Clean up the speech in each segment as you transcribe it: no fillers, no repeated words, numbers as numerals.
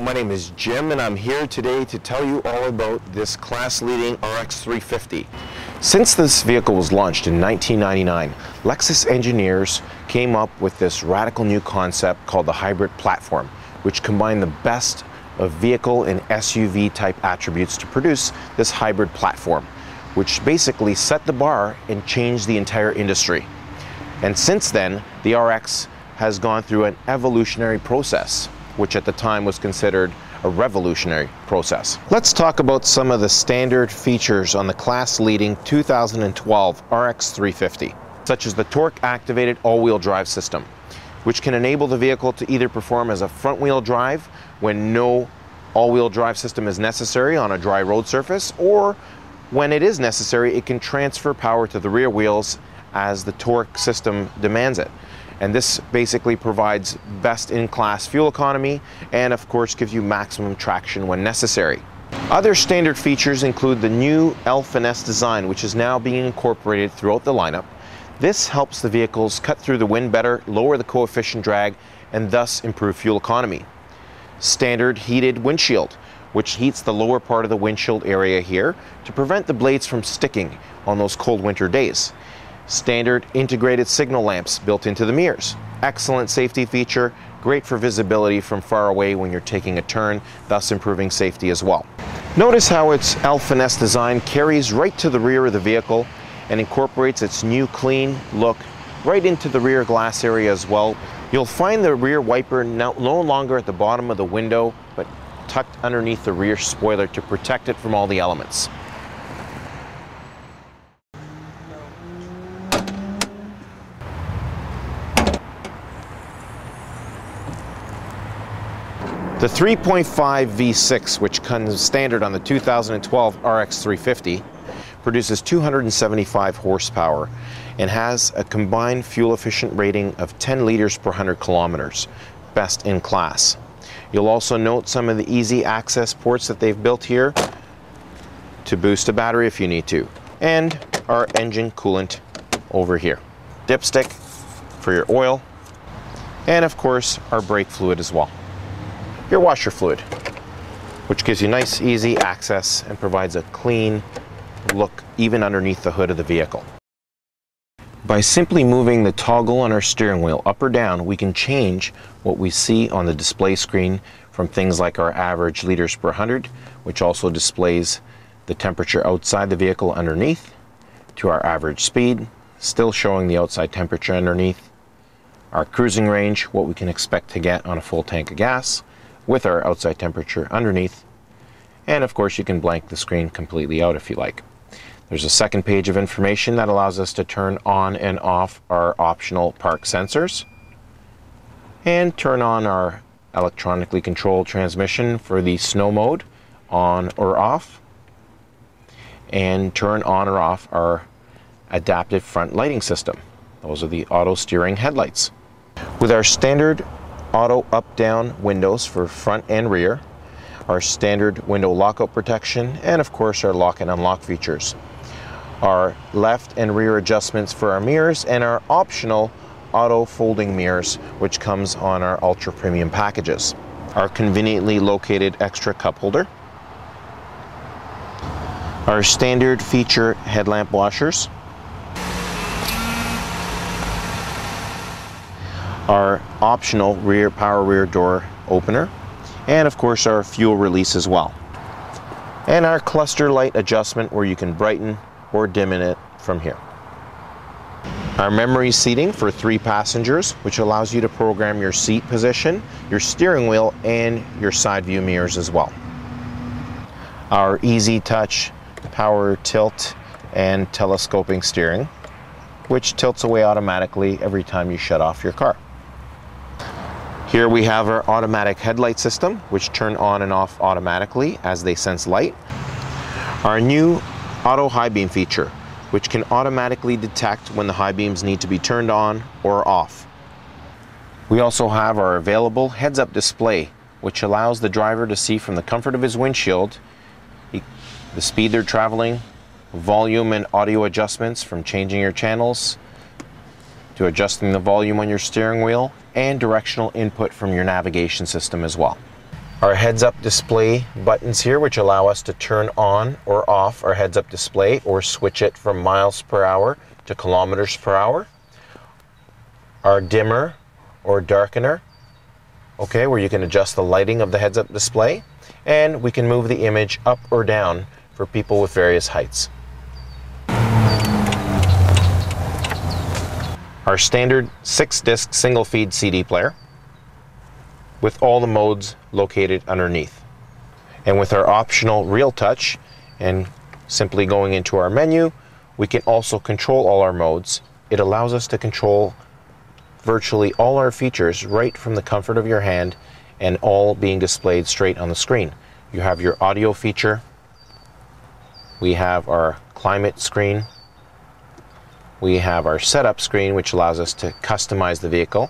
my name is Jim and I'm here today to tell you all about this class-leading RX350. Since this vehicle was launched in 1999, Lexus engineers came up with this radical new concept called the hybrid platform, which combined the best of vehicle and SUV type attributes to produce this hybrid platform, which basically set the bar and changed the entire industry. And since then, the RX has gone through an evolutionary process, which at the time was considered a revolutionary process. Let's talk about some of the standard features on the class-leading 2012 RX350, such as the torque-activated all-wheel drive system, which can enable the vehicle to either perform as a front-wheel drive when no all-wheel drive system is necessary on a dry road surface, or when it is necessary, it can transfer power to the rear wheels as the torque system demands it. And this basically provides best-in-class fuel economy and of course gives you maximum traction when necessary. Other standard features include the new L-Finesse design, which is now being incorporated throughout the lineup. This helps the vehicles cut through the wind better, lower the coefficient drag, and thus improve fuel economy. Standard heated windshield, which heats the lower part of the windshield area here to prevent the blades from sticking on those cold winter days. Standard integrated signal lamps built into the mirrors. Excellent safety feature, great for visibility from far away when you're taking a turn, thus improving safety as well. Notice how its L-Finesse design carries right to the rear of the vehicle and incorporates its new clean look right into the rear glass area as well. You'll find the rear wiper no longer at the bottom of the window, but tucked underneath the rear spoiler to protect it from all the elements. The 3.5 V6, which comes standard on the 2012 RX350, produces 275 horsepower and has a combined fuel-efficient rating of 10 liters per 100 kilometers, best in class. You'll also note some of the easy access ports that they've built here to boost a battery if you need to, and our engine coolant over here. Dipstick for your oil, and of course our brake fluid as well. Your washer fluid, which gives you nice, easy access and provides a clean look even underneath the hood of the vehicle. By simply moving the toggle on our steering wheel up or down, we can change what we see on the display screen from things like our average liters per 100, which also displays the temperature outside the vehicle underneath, to our average speed, still showing the outside temperature underneath, our cruising range, what we can expect to get on a full tank of gas, with our outside temperature underneath, and of course you can blank the screen completely out if you like. There's a second page of information that allows us to turn on and off our optional park sensors, and turn on our electronically controlled transmission for the snow mode, on or off, and turn on or off our adaptive front lighting system. Those are the auto steering headlights. With our standard auto up-down windows for front and rear, our standard window lockout protection, and of course our lock and unlock features. Our left and rear adjustments for our mirrors, and our optional auto folding mirrors, which comes on our ultra premium packages. Our conveniently located extra cup holder. Our standard feature headlamp washers. Our optional power rear door opener, and of course our fuel release as well. And our cluster light adjustment, where you can brighten or dim it from here. Our memory seating for 3 passengers, which allows you to program your seat position, your steering wheel, and your side view mirrors as well. Our easy touch power tilt and telescoping steering, which tilts away automatically every time you shut off your car. Here we have our automatic headlight system, which turn on and off automatically as they sense light. Our new auto high beam feature, which can automatically detect when the high beams need to be turned on or off. We also have our available heads-up display, which allows the driver to see from the comfort of his windshield the speed they're traveling, volume and audio adjustments from changing your channels to adjusting the volume on your steering wheel, and directional input from your navigation system as well. Our heads-up display buttons here, which allow us to turn on or off our heads-up display or switch it from miles per hour to kilometers per hour. Our dimmer or darkener, okay, where you can adjust the lighting of the heads-up display, and we can move the image up or down for people with various heights. Our standard 6-disc single-feed CD player with all the modes located underneath. And with our optional Real Touch and simply going into our menu, we can also control all our modes. It allows us to control virtually all our features right from the comfort of your hand and all being displayed straight on the screen. You have your audio feature, we have our climate screen, we have our setup screen, which allows us to customize the vehicle,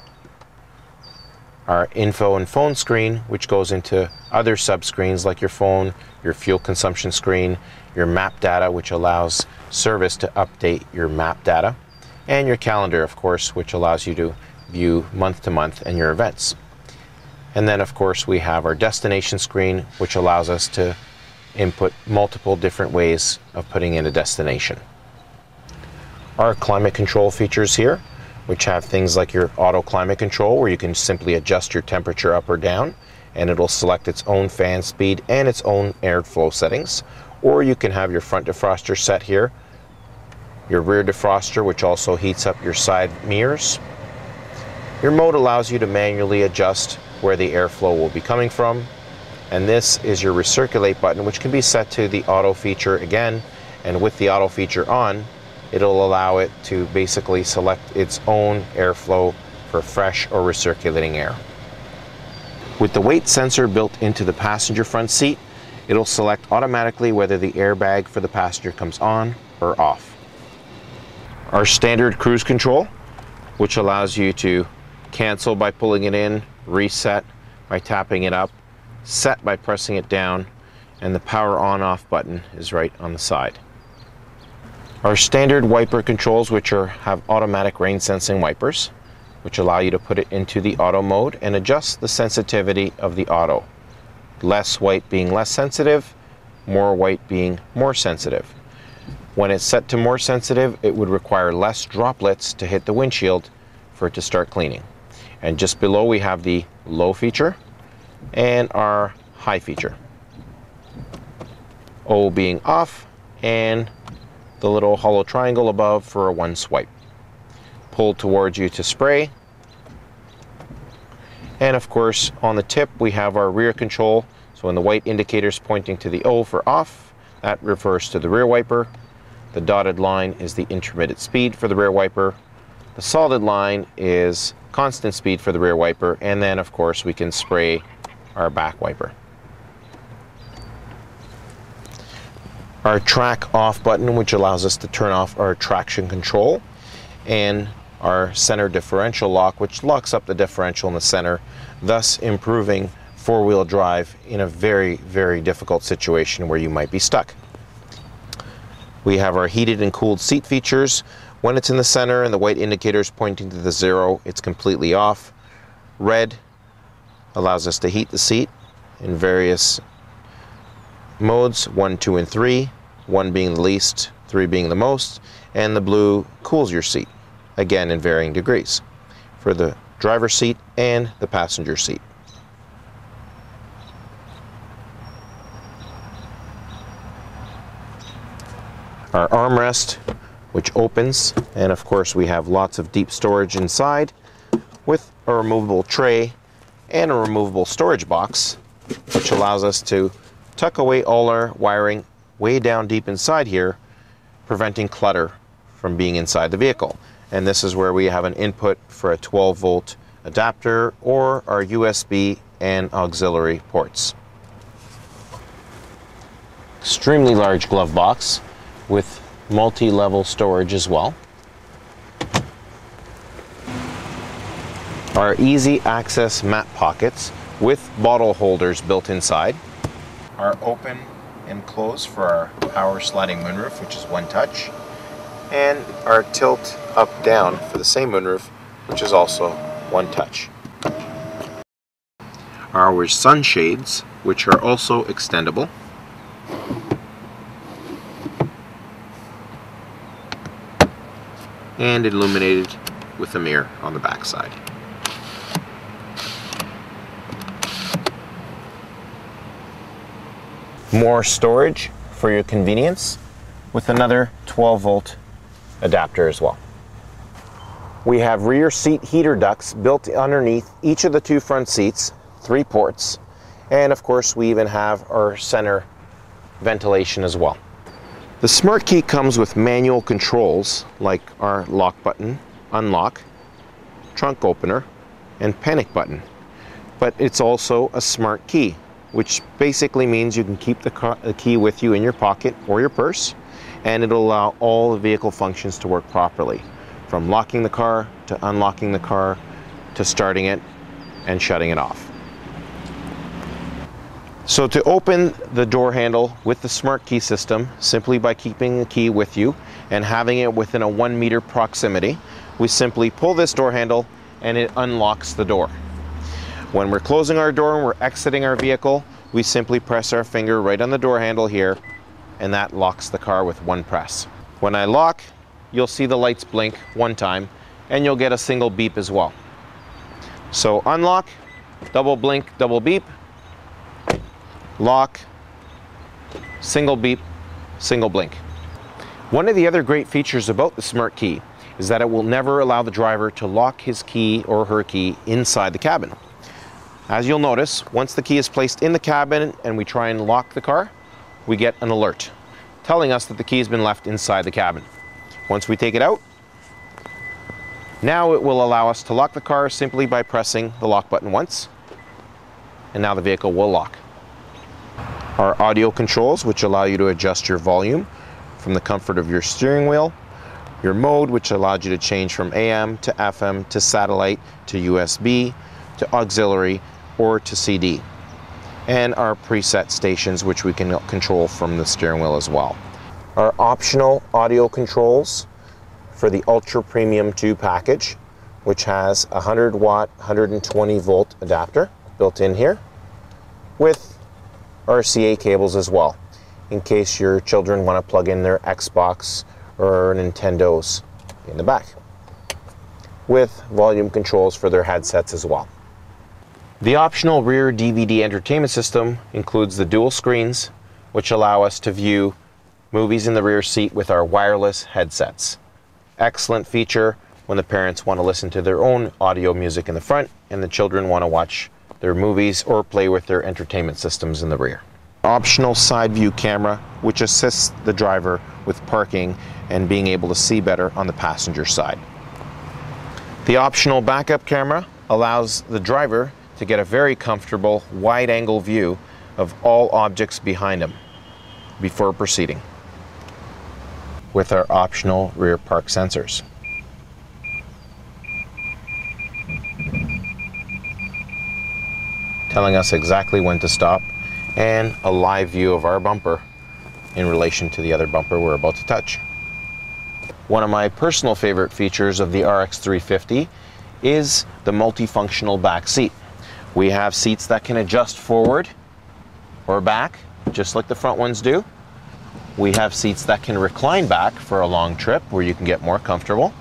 our info and phone screen, which goes into other subscreens like your phone, your fuel consumption screen, your map data, which allows service to update your map data, and your calendar, of course, which allows you to view month to month and your events. And then, of course, we have our destination screen, which allows us to input multiple different ways of putting in a destination. Our climate control features here, which have things like your auto climate control, where you can simply adjust your temperature up or down and it'll select its own fan speed and its own airflow settings. Or you can have your front defroster set here, your rear defroster, which also heats up your side mirrors. Your mode allows you to manually adjust where the airflow will be coming from, and this is your recirculate button, which can be set to the auto feature again, and with the auto feature on, it'll allow it to basically select its own airflow for fresh or recirculating air. With the weight sensor built into the passenger front seat, it'll select automatically whether the airbag for the passenger comes on or off. Our standard cruise control, which allows you to cancel by pulling it in, reset by tapping it up, set by pressing it down, and the power on-off button is right on the side. Our standard wiper controls, which have automatic rain sensing wipers, which allow you to put it into the auto mode and adjust the sensitivity of the auto. Less white being less sensitive, more white being more sensitive. When it's set to more sensitive, it would require less droplets to hit the windshield for it to start cleaning. And just below we have the low feature and our high feature. O being off and the little hollow triangle above for a one swipe. Pull towards you to spray. And of course, on the tip, we have our rear control. So when the white indicator is pointing to the O for off, that refers to the rear wiper. The dotted line is the intermittent speed for the rear wiper. The solid line is constant speed for the rear wiper. And then, of course, we can spray our back wiper. Our track off button, which allows us to turn off our traction control, and our center differential lock, which locks up the differential in the center, thus improving four-wheel drive in a very, very difficult situation where you might be stuck. We have our heated and cooled seat features. When it's in the center and the white indicator is pointing to the 0, it's completely off. Red allows us to heat the seat in various modes, 1, 2, and 3, 1 being the least, 3 being the most, and the blue cools your seat, again in varying degrees, for the driver's seat and the passenger seat. Our armrest, which opens, and of course we have lots of deep storage inside with a removable tray and a removable storage box, which allows us to tuck away all our wiring way down deep inside here, preventing clutter from being inside the vehicle. And this is where we have an input for a 12-volt adapter or our USB and auxiliary ports. Extremely large glove box with multi-level storage as well. Our easy access map pockets with bottle holders built inside. Our open and close for our power sliding moonroof, which is one touch, and our tilt up down for the same moonroof, which is also one touch. our sunshades, which are also extendable. And illuminated with a mirror on the back side. More storage for your convenience with another 12-volt adapter as well. We have rear seat heater ducts built underneath each of the two front seats, 3 ports, and of course we even have our center ventilation as well. The Smart Key comes with manual controls like our lock button, unlock, trunk opener, and panic button. But it's also a Smart Key, which basically means you can keep the key with you in your pocket or your purse, and it'll allow all the vehicle functions to work properly, from locking the car to unlocking the car to starting it and shutting it off. So to open the door handle with the Smart Key system, simply by keeping the key with you and having it within a 1 meter proximity, we simply pull this door handle and it unlocks the door. When we're closing our door and we're exiting our vehicle, we simply press our finger right on the door handle here, and that locks the car with one press. When I lock, you'll see the lights blink one time, and you'll get a single beep as well. So unlock, double blink, double beep, lock, single beep, single blink. One of the other great features about the Smart Key is that it will never allow the driver to lock his key or her key inside the cabin. As you'll notice, once the key is placed in the cabin and we try and lock the car, we get an alert telling us that the key has been left inside the cabin. Once we take it out, now it will allow us to lock the car simply by pressing the lock button once, and now the vehicle will lock. Our audio controls, which allow you to adjust your volume from the comfort of your steering wheel, your mode, which allows you to change from AM to FM to satellite to USB to auxiliary or to CD, and our preset stations, which we can control from the steering wheel as well. Our optional audio controls for the Ultra Premium 2 package, which has a 100 watt, 120 volt adapter built in here with RCA cables as well, in case your children want to plug in their Xbox or Nintendos in the back, with volume controls for their headsets as well. The optional rear DVD entertainment system includes the dual screens, which allow us to view movies in the rear seat with our wireless headsets. Excellent feature when the parents want to listen to their own audio music in the front and the children want to watch their movies or play with their entertainment systems in the rear. Optional side view camera, which assists the driver with parking and being able to see better on the passenger side. The optional backup camera allows the driver to get a very comfortable wide-angle view of all objects behind him before proceeding, with our optional rear park sensors. Telling us exactly when to stop, and a live view of our bumper in relation to the other bumper we're about to touch. One of my personal favorite features of the RX350 is the multifunctional back seat. We have seats that can adjust forward or back, just like the front ones do. We have seats that can recline back for a long trip where you can get more comfortable.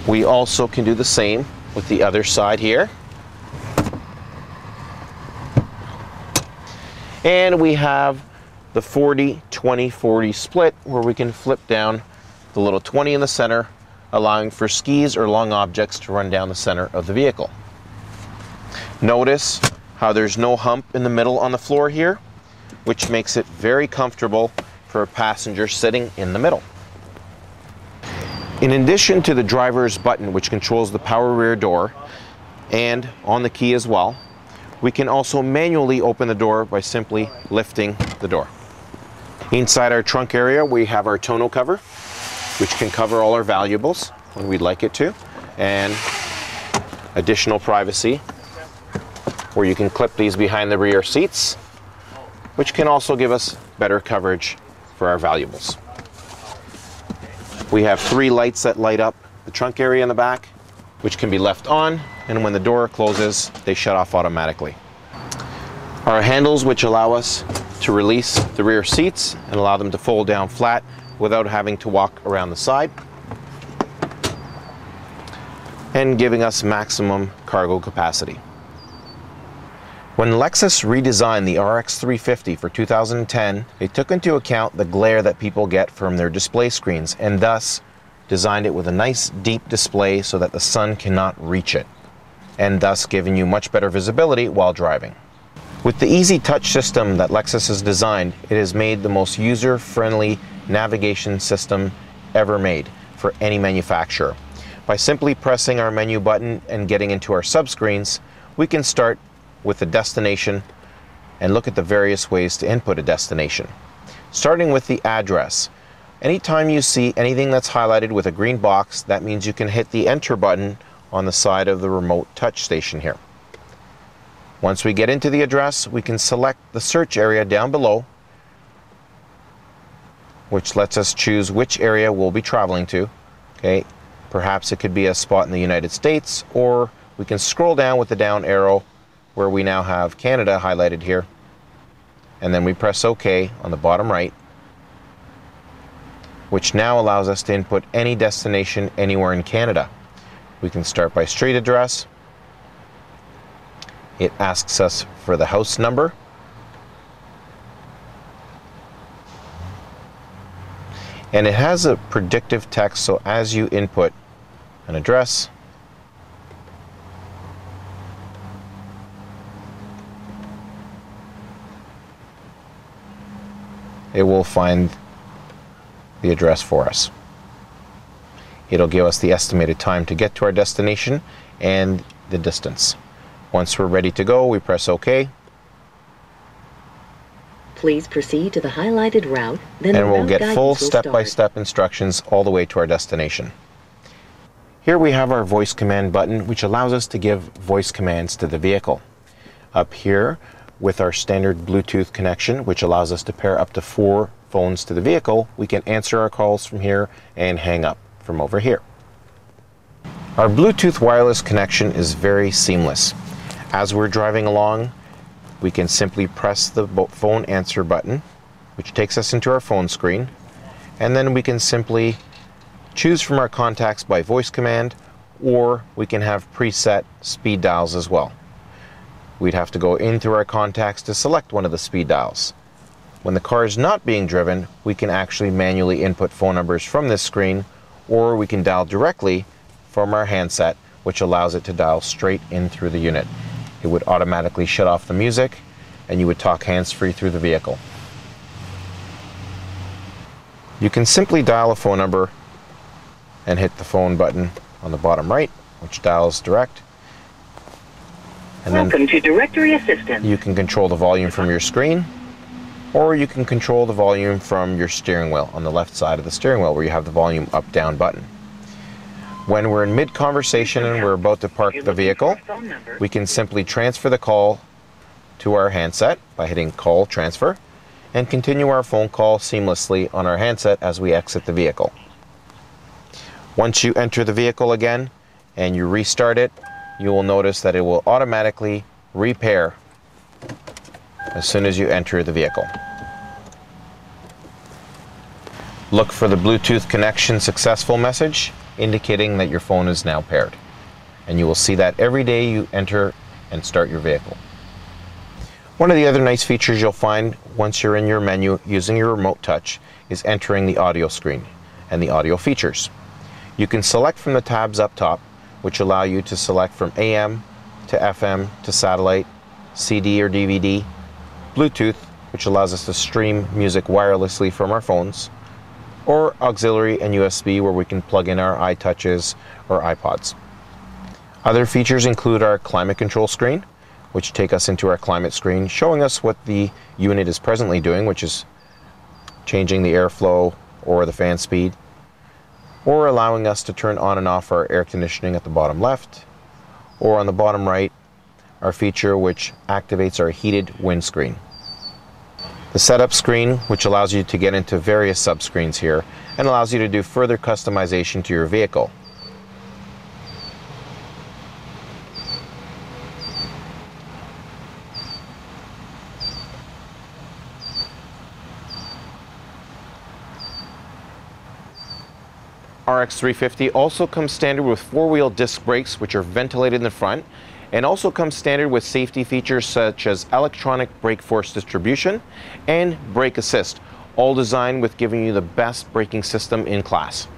We also can do the same with the other side here. And we have the 40-20-40 split, where we can flip down the little 20 in the center, allowing for skis or long objects to run down the center of the vehicle. Notice how there's no hump in the middle on the floor here, which makes it very comfortable for a passenger sitting in the middle. In addition to the driver's button, which controls the power rear door, and on the key as well, we can also manually open the door by simply lifting the door. Inside our trunk area, we have our tonneau cover, which can cover all our valuables when we'd like it to, and additional privacy where you can clip these behind the rear seats, which can also give us better coverage for our valuables. We have 3 lights that light up the trunk area in the back, which can be left on and when the door closes, they shut off automatically. Our handles, which allow us to release the rear seats and allow them to fold down flat without having to walk around the side, and giving us maximum cargo capacity. When Lexus redesigned the RX350 for 2010, they took into account the glare that people get from their display screens and thus designed it with a nice deep display so that the sun cannot reach it, and thus giving you much better visibility while driving. With the easy touch system that Lexus has designed, it has made the most user-friendly navigation system ever made for any manufacturer. By simply pressing our menu button and getting into our subscreens, we can start with the destination and look at the various ways to input a destination. Starting with the address. Anytime you see anything that's highlighted with a green box, that means you can hit the enter button on the side of the remote touch station here. Once we get into the address, we can select the search area down below, which lets us choose which area we'll be traveling to. Okay, perhaps it could be a spot in the United States, or we can scroll down with the down arrow where we now have Canada highlighted here, and then we press OK on the bottom right, which now allows us to input any destination anywhere in Canada. We can start by street address. It asks us for the house number. And it has a predictive text, so as you input an address, it will find the address for us. It'll give us the estimated time to get to our destination and the distance. Once we're ready to go, we press OK. Please proceed to the highlighted route, then and we'll get full step-by-step instructions all the way to our destination. Here we have our voice command button, which allows us to give voice commands to the vehicle. Up here with our standard Bluetooth connection, which allows us to pair up to 4 phones to the vehicle, we can answer our calls from here and hang up from over here. Our Bluetooth wireless connection is very seamless. As we're driving along, we can simply press the phone answer button, which takes us into our phone screen, and then we can simply choose from our contacts by voice command, or we can have preset speed dials as well. We'd have to go into our contacts to select one of the speed dials. When the car is not being driven, we can actually manually input phone numbers from this screen, or we can dial directly from our handset, which allows it to dial straight in through the unit. It would automatically shut off the music, and you would talk hands-free through the vehicle. You can simply dial a phone number and hit the phone button on the bottom right, which dials direct. And Welcome to Directory Assistant. You can control the volume from your screen, or you can control the volume from your steering wheel on the left side of the steering wheel where you have the volume up-down button. When we're in mid-conversation and we're about to park the vehicle, we can simply transfer the call to our handset by hitting Call Transfer and continue our phone call seamlessly on our handset as we exit the vehicle. Once you enter the vehicle again and you restart it, you will notice that it will automatically repair as soon as you enter the vehicle. Look for the Bluetooth connection successful message indicating that your phone is now paired. And you will see that every day you enter and start your vehicle. One of the other nice features you'll find once you're in your menu using your remote touch is entering the audio screen and the audio features. You can select from the tabs up top, which allow you to select from AM to FM to satellite, CD or DVD, Bluetooth, which allows us to stream music wirelessly from our phones, or auxiliary and USB, where we can plug in our iTouches or iPods. Other features include our climate control screen, which take us into our climate screen, showing us what the unit is presently doing, which is changing the airflow or the fan speed, or allowing us to turn on and off our air conditioning at the bottom left, or on the bottom right, our feature which activates our heated windscreen. The setup screen, which allows you to get into various subscreens here and allows you to do further customization to your vehicle. RX350 also comes standard with four-wheel disc brakes, which are ventilated in the front, and also comes standard with safety features such as electronic brake force distribution and brake assist, all designed with giving you the best braking system in class.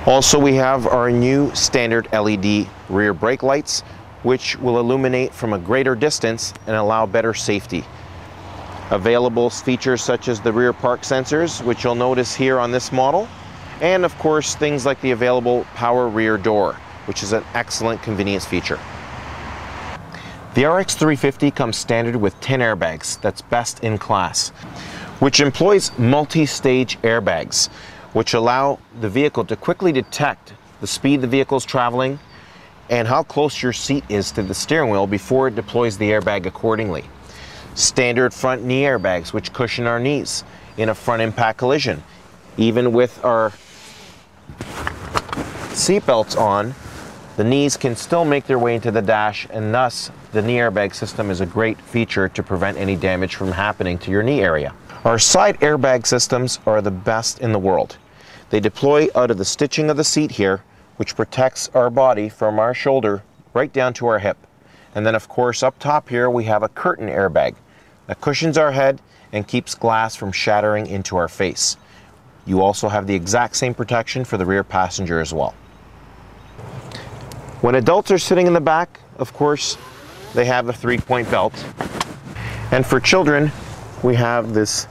Also, we have our new standard LED rear brake lights, which will illuminate from a greater distance and allow better safety. Available features such as the rear park sensors, which you'll notice here on this model, and of course things like the available power rear door, which is an excellent convenience feature. The RX350 comes standard with 10 airbags, that's best in class, which employs multi-stage airbags, which allow the vehicle to quickly detect the speed the vehicle is traveling and how close your seat is to the steering wheel before it deploys the airbag accordingly. Standard front knee airbags, which cushion our knees in a front impact collision. Even with our seat belts on, the knees can still make their way into the dash, and thus the knee airbag system is a great feature to prevent any damage from happening to your knee area. Our side airbag systems are the best in the world. They deploy out of the stitching of the seat here, which protects our body from our shoulder right down to our hip. And then of course up top here we have a curtain airbag that cushions our head and keeps glass from shattering into our face. You also have the exact same protection for the rear passenger as well. When adults are sitting in the back, of course, they have a 3-point belt. And for children, we have this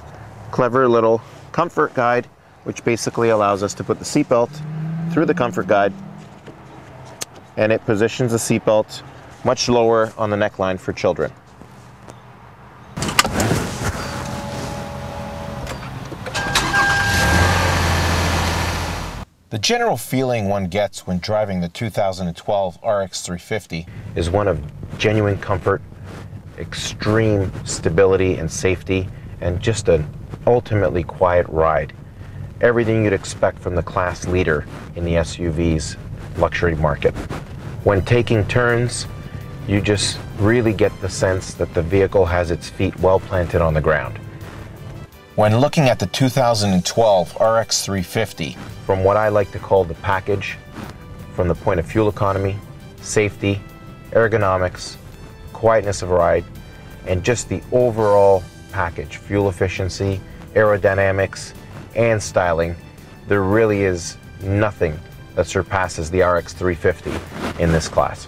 clever little comfort guide, which basically allows us to put the seatbelt through the comfort guide, and it positions the seatbelt much lower on the neckline for children. The general feeling one gets when driving the 2012 RX350 is one of genuine comfort, extreme stability and safety, and just an ultimately quiet ride. Everything you'd expect from the class leader in the SUV's luxury market. When taking turns, you just really get the sense that the vehicle has its feet well planted on the ground. When looking at the 2012 RX350, from what I like to call the package, from the point of fuel economy, safety, ergonomics, quietness of ride, and just the overall package, fuel efficiency, aerodynamics, and styling, there really is nothing that surpasses the RX350 in this class.